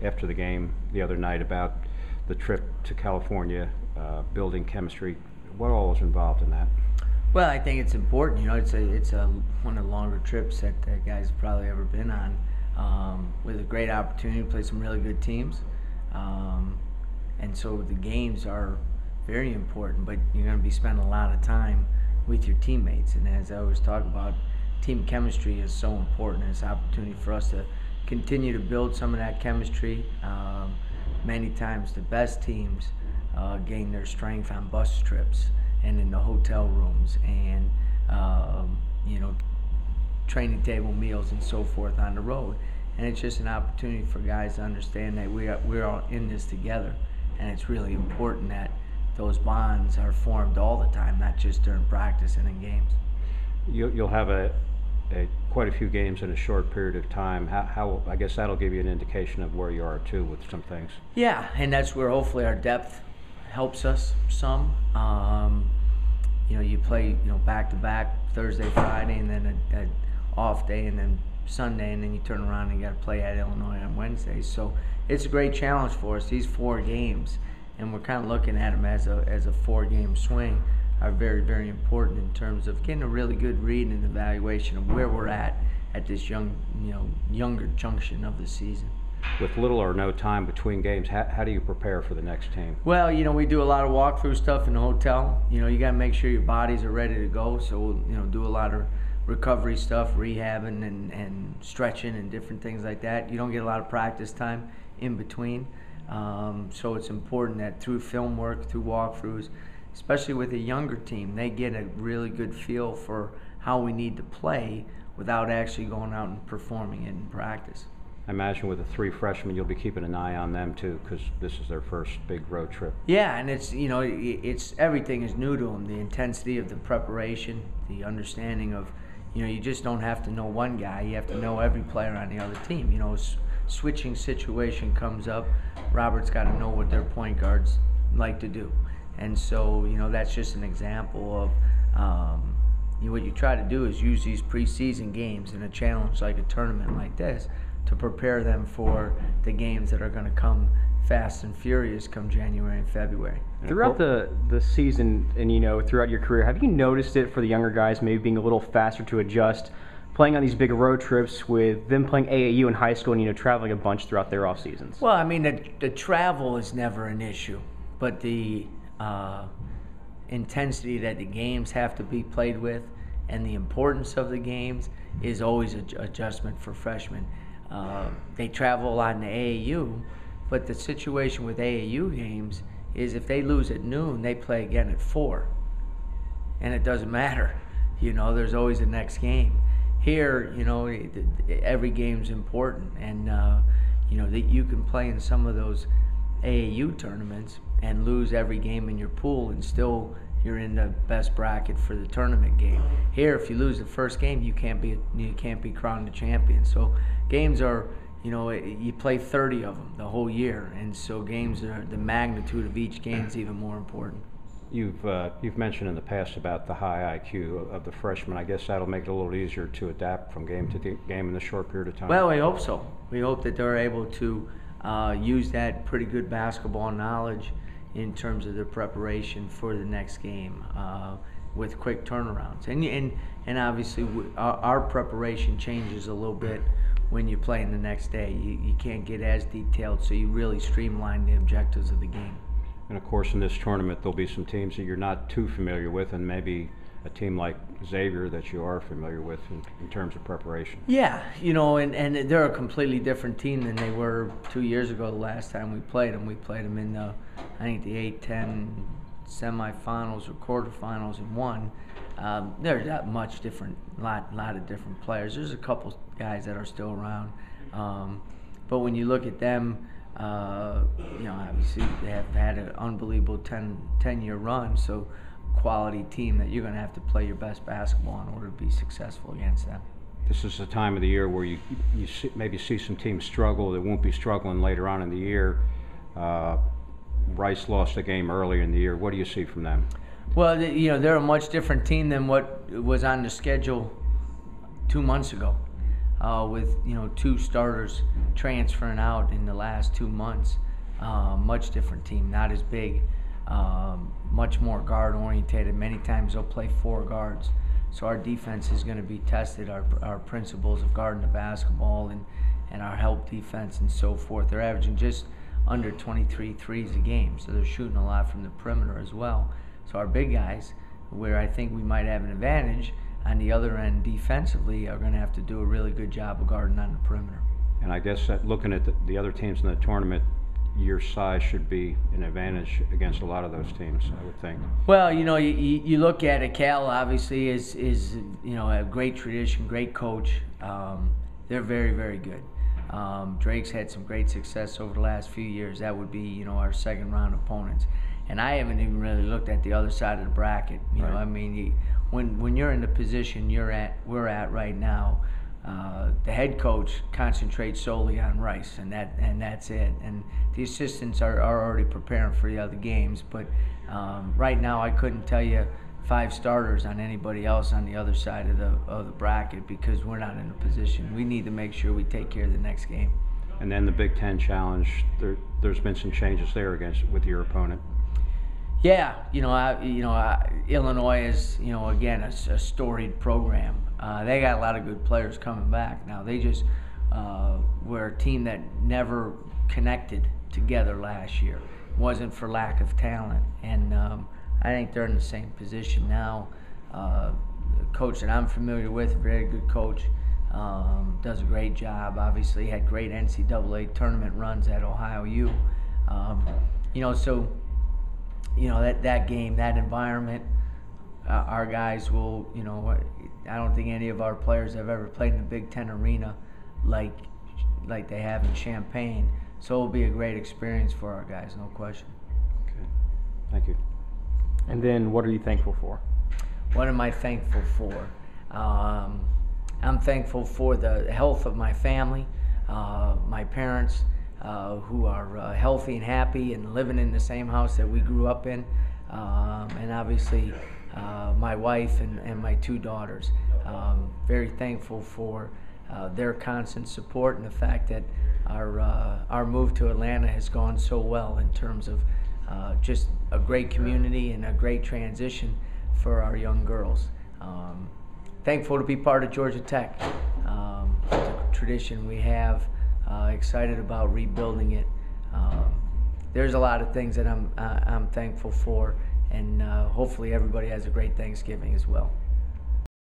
After the game the other night about the trip to California, building chemistry. What all was involved in that? Well, I think it's important. It's a one of the longer trips that the guys have probably ever been on, with a great opportunity to play some really good teams, and so the games are very important. But you're going to be spending a lot of time with your teammates, and as I always talk about, team chemistry is so important. It's an opportunity for us to continue to build some of that chemistry. Many times the best teams gain their strength on bus trips and in the hotel rooms and training table meals and so forth on the road. And it's just an opportunity for guys to understand that we're all in this together, and it's really important that those bonds are formed all the time, not just during practice and in games. You'll have quite a few games in a short period of time. How I guess that'll give you an indication of where you are too with some things. Yeah, and that's where hopefully our depth helps us some. You play back to back Thursday, Friday, and then an off day, and then Sunday, and then you turn around and you got to play at Illinois on Wednesday. So it's a great challenge for us. These 4 games, and we're kind of looking at them as a 4-game swing, are very, very important in terms of getting a really good read and evaluation of where we're at this younger junction of the season. With little or no time between games, how do you prepare for the next team? Well, we do a lot of walkthrough stuff in the hotel. You got to make sure your bodies are ready to go. So we'll do a lot of recovery stuff, rehabbing and stretching and different things like that. You don't get a lot of practice time in between. So it's important that through film work, through walkthroughs, especially with a younger team, they get a really good feel for how we need to play without actually going out and performing it in practice. I imagine with the 3 freshmen, you'll be keeping an eye on them too, because this is their first big road trip. Yeah, and it's everything is new to them. The intensity of the preparation, the understanding of, you just don't have to know one guy. You have to know every player on the other team. Switching situation comes up. Robert's got to know what their point guards like to do. And so, that's just an example of what you try to do is use these preseason games in a challenge like a tournament like this to prepare them for the games that are going to come fast and furious come January and February. Throughout the season and throughout your career, have you noticed it for the younger guys maybe being a little faster to adjust, playing on these big road trips with them playing AAU in high school and traveling a bunch throughout their off seasons? Well, I mean the travel is never an issue, but the intensity that the games have to be played with and the importance of the games is always an adjustment for freshmen. They travel a lot in the AAU, but the situation with AAU games is if they lose at noon, they play again at 4. And it doesn't matter. There's always a next game. Here, every game's important. And, that you can play in some of those AAU tournaments and lose every game in your pool and still you're in the best bracket for the tournament game. Here, if you lose the first game, you can't be crowned the champion. So games are, you play 30 of them the whole year, and so games are, the magnitude of each game is even more important. You've mentioned in the past about the high IQ of the freshmen. I guess that'll make it a little easier to adapt from game to game in a short period of time. Well, we hope so. We hope that they're able to use that pretty good basketball knowledge in terms of their preparation for the next game with quick turnarounds. And obviously our preparation changes a little bit when you play in the next day. You can't get as detailed, so you really streamline the objectives of the game. And of course in this tournament there'll be some teams that you're not too familiar with, and maybe a team like Xavier that you are familiar with in terms of preparation. Yeah, and they're a completely different team than they were 2 years ago the last time we played them. We played them in the 8-10 semifinals or quarterfinals and won. They're that much different, lot of different players. There's a couple guys that are still around. But when you look at them, obviously they have had an unbelievable 10-year run, so quality team that you're going to have to play your best basketball in order to be successful against them. This is the time of the year where you maybe see some teams struggle that won't be struggling later on in the year. Rice lost a game earlier in the year. What do you see from them? Well, they're a much different team than what was on the schedule 2 months ago. with 2 starters transferring out in the last 2 months. Much different team, not as big, much more guard orientated. Many times they'll play 4 guards. So our defense is going to be tested, our principles of guarding the basketball and our help defense and so forth. They're averaging just under 23 threes a game, so they're shooting a lot from the perimeter as well. So our big guys, where I think we might have an advantage on the other end defensively, are going to have to do a really good job of guarding on the perimeter. And I guess that looking at the other teams in the tournament, your size should be an advantage against a lot of those teams, I would think. Well, you look at it. Cal obviously is a great tradition, great coach. They're very, very good. Drake's had some great success over the last few years. That would be our second round opponents. And I haven't even really looked at the other side of the bracket. Right. I mean, when you're in the position we're at right now, the head coach concentrates solely on Rice, and that's it. And the assistants are already preparing for the other games. But right now, I couldn't tell you 5 starters on anybody else on the other side of the bracket, because we're not in a position. We need to make sure we take care of the next game. And then the Big Ten Challenge, there's been some changes there with your opponent. Yeah, Illinois is, again, a storied program. They got a lot of good players coming back. Now, they just were a team that never connected together last year. It wasn't for lack of talent. And I think they're in the same position now. The coach that I'm familiar with, a very good coach, does a great job. Obviously, had great NCAA tournament runs at Ohio U. That game, that environment, our guys will, I don't think any of our players have ever played in the Big Ten arena like they have in Champaign. So it'll be a great experience for our guys, no question. Okay, thank you. And then what are you thankful for? What am I thankful for? I'm thankful for the health of my family, my parents, who are healthy and happy and living in the same house that we grew up in, and obviously my wife and my 2 daughters. Very thankful for their constant support and the fact that our move to Atlanta has gone so well in terms of just a great community and a great transition for our young girls. Thankful to be part of Georgia Tech, the tradition we have. Excited about rebuilding it. There's a lot of things that I'm thankful for, and hopefully everybody has a great Thanksgiving as well.